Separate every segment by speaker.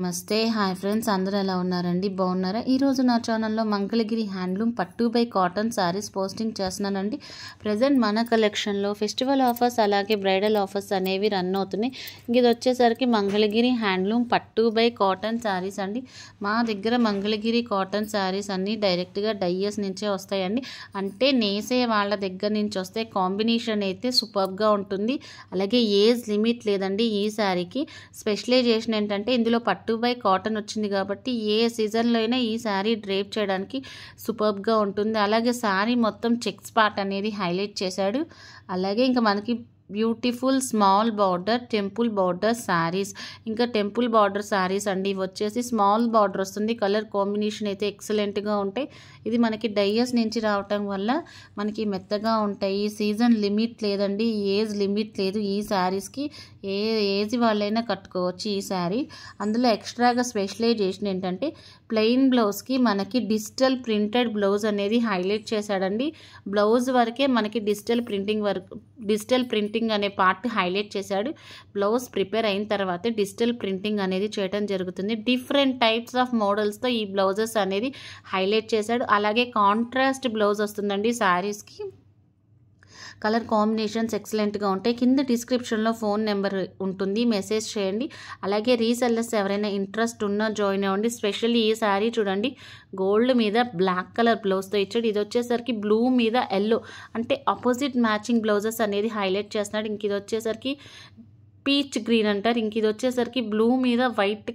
Speaker 1: నమస్తే hi friends అందరూ ఎలా ఉన్నారండి బాగున్నారా ఈరోజు నా ఛానల్లో మంగళగిరి హ్యాండ్లూమ్ పట్టు బై కాటన్ శారీస్ పోస్టింగ్ చేస్తున్నానండి ప్రజెంట్ మన కలెక్షన్లో ఫెస్టివల్ ఆఫర్స్ అలాగే బ్రైడల్ ఆఫర్స్ అనేవి రన్ అవుతున్నాయి ఇది వచ్చేసరికి మంగళగిరి హ్యాండ్లూమ్ పట్టు బై కాటన్ శారీస్ అండి మా దగ్గర మంగళగిరి కాటన్ శారీస్ అన్నీ డైరెక్ట్గా డైయస్ నుంచే వస్తాయండి అంటే నేసే వాళ్ళ దగ్గర నుంచి వస్తే కాంబినేషన్ అయితే సూపర్గా ఉంటుంది అలాగే ఏజ్ లిమిట్ లేదండి ఈ శారీకి స్పెషలైజేషన్ ఏంటంటే ఇందులో పట్టు బై కాటన్ వచ్చింది కాబట్టి ఏ సీజన్లో అయినా ఈ శారీ డ్రేప్ చేయడానికి సూపర్గా ఉంటుంది అలాగే శారీ మొత్తం చెక్స్ పార్ట్ అనేది హైలైట్ చేశాడు అలాగే ఇంకా మనకి beautiful small border temple border saris ఇంకా టెంపుల్ బార్డర్ శారీస్ అండి ఇవి వచ్చేసి స్మాల్ బార్డర్ వస్తుంది కలర్ కాంబినేషన్ అయితే ఎక్సలెంట్గా ఉంటాయి ఇది మనకి డైయస్ నుంచి రావటం వల్ల మనకి మెత్తగా ఉంటాయి సీజన్ లిమిట్ లేదండి ఏజ్ లిమిట్ లేదు ఈ శారీస్కి ఏ ఏజ్ వాళ్ళైనా కట్టుకోవచ్చు ఈ శారీ అందులో ఎక్స్ట్రాగా స్పెషలైజేషన్ ఏంటంటే ప్లెయిన్ బ్లౌజ్కి మనకి డిజిటల్ ప్రింటెడ్ బ్లౌజ్ అనేది హైలైట్ చేశాడండి బ్లౌజ్ వరకే మనకి డిజిటల్ ప్రింటింగ్ అనే పార్ట్ హైలైట్ చేశాడు బ్లౌజ్ ప్రిపేర్ అయిన తర్వాత డిజిటల్ ప్రింటింగ్ అనేది చేయడం జరుగుతుంది డిఫరెంట్ టైప్స్ ఆఫ్ మోడల్స్తో ఈ బ్లౌజెస్ అనేది హైలైట్ చేశాడు అలాగే కాంట్రాస్ట్ బ్లౌజ్ వస్తుందండి శారీస్కి కలర్ కాంబినేషన్స్ ఎక్సలెంట్గా ఉంటాయి కింద డిస్క్రిప్షన్లో ఫోన్ నెంబర్ ఉంటుంది మెసేజ్ చేయండి అలాగే రీసెల్లర్స్ ఎవరైనా ఇంట్రెస్ట్ ఉన్నా జాయిన్ అవ్వండి స్పెషల్లీ ఈ శారీ చూడండి గోల్డ్ మీద బ్లాక్ కలర్ బ్లౌజ్తో ఇచ్చాడు ఇది వచ్చేసరికి బ్లూ మీద ఎల్లో అంటే ఆపోజిట్ మ్యాచింగ్ బ్లౌజెస్ అనేది హైలైట్ చేస్తున్నాడు ఇంక ఇది వచ్చేసరికి పీచ్ గ్రీన్ అంటారు ఇంక ఇది వచ్చేసరికి బ్లూ మీద వైట్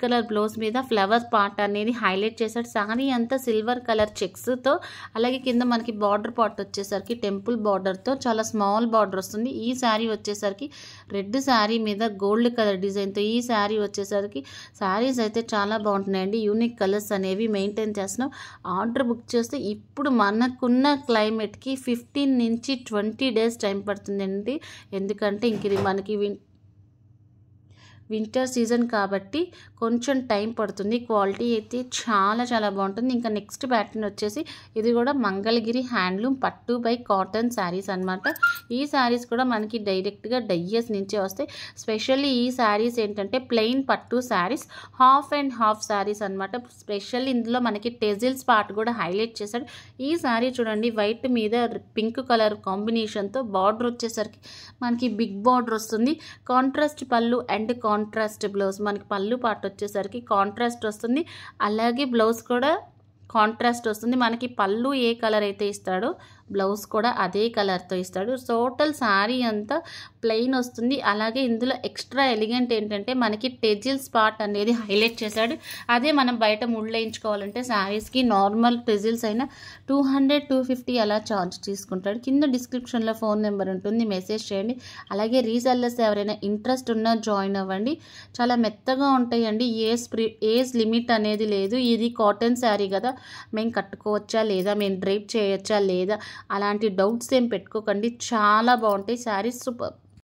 Speaker 1: కలర్ బ్లౌజ్ మీద ఫ్లవర్ పార్ట్ అనేది హైలైట్ చేశాడు శారీ అంతా సిల్వర్ కలర్ చెక్స్తో అలాగే కింద మనకి బార్డర్ పార్ట్ వచ్చేసరికి టెంపుల్ బార్డర్తో చాలా స్మాల్ బార్డర్ వస్తుంది ఈ శారీ వచ్చేసరికి రెడ్ శారీ మీద గోల్డ్ కలర్ డిజైన్తో ఈ శారీ వచ్చేసరికి శారీస్ అయితే చాలా బాగుంటున్నాయండి యూనిక్ కలర్స్ అనేవి మెయింటైన్ చేస్తున్నాం ఆర్డర్ బుక్ చేస్తే ఇప్పుడు మనకున్న క్లైమేట్కి 15 నుంచి 20 డేస్ టైం పడుతుందండి ఎందుకంటే ఇంక ఇది మనకి వింటర్ సీజన్ కాబట్టి కొంచెం టైం పడుతుంది క్వాలిటీ అయితే చాలా చాలా బాగుంటుంది ఇంకా నెక్స్ట్ ప్యాటర్న్ వచ్చేసి ఇది కూడా మంగళగిరి హ్యాండ్లూమ్ పట్టు బై కాటన్ శారీస్ అనమాట ఈ శారీస్ కూడా మనకి డైరెక్ట్గా డైయస్ నుంచే వస్తాయి స్పెషల్లీ ఈ శారీస్ ఏంటంటే ప్లెయిన్ పట్టు saris half and half saris అనమాట స్పెషల్లీ ఇందులో మనకి టెజిల్స్ పార్ట్ కూడా హైలైట్ చేశాడు ఈ శారీ చూడండి వైట్ మీద పింక్ కలర్ కాంబినేషన్తో బార్డర్ వచ్చేసరికి మనకి బిగ్ బార్డర్ వస్తుంది కాంట్రాస్ట్ పళ్ళు అండ్ కాంట్రాస్ట్ బ్లౌజ్ మనకి పళ్ళు పార్ట్ వచ్చేసరికి కాంట్రాస్ట్ వస్తుంది అలాగే బ్లౌజ్ కూడా కాంట్రాస్ట్ వస్తుంది మనకి పళ్ళు ఏ కలర్ అయితే ఇస్తాడో బ్లౌజ్ కూడా అదే కలర్తో ఇస్తాడు టోటల్ శారీ అంతా ప్లెయిన్ వస్తుంది అలాగే ఇందులో ఎక్స్ట్రా ఎలిగెంట్ ఏంటంటే మనకి టెజిల్స్ పార్ట్ అనేది హైలైట్ చేశాడు అదే మనం బయట ముళ్ళు వేయించుకోవాలంటే శారీస్కి నార్మల్ టెజిల్స్ అయినా 200-250 అలా ఛార్జ్ తీసుకుంటాడు కింద డిస్క్రిప్షన్లో ఫోన్ నెంబర్ ఉంటుంది మెసేజ్ చేయండి అలాగే రీసెల్లర్స్ ఎవరైనా ఇంట్రెస్ట్ ఉన్నా జాయిన్ అవ్వండి చాలా మెత్తగా ఉంటాయండి ఏజ్ లిమిట్ అనేది లేదు ఇది కాటన్ శారీ కదా మేము కట్టుకోవచ్చా లేదా మేము డ్రైప్ చేయొచ్చా లేదా అలాంటి డౌట్స్ ఏం పెట్టుకోకండి చాలా బాగుంటాయి శారీస్ సూపర్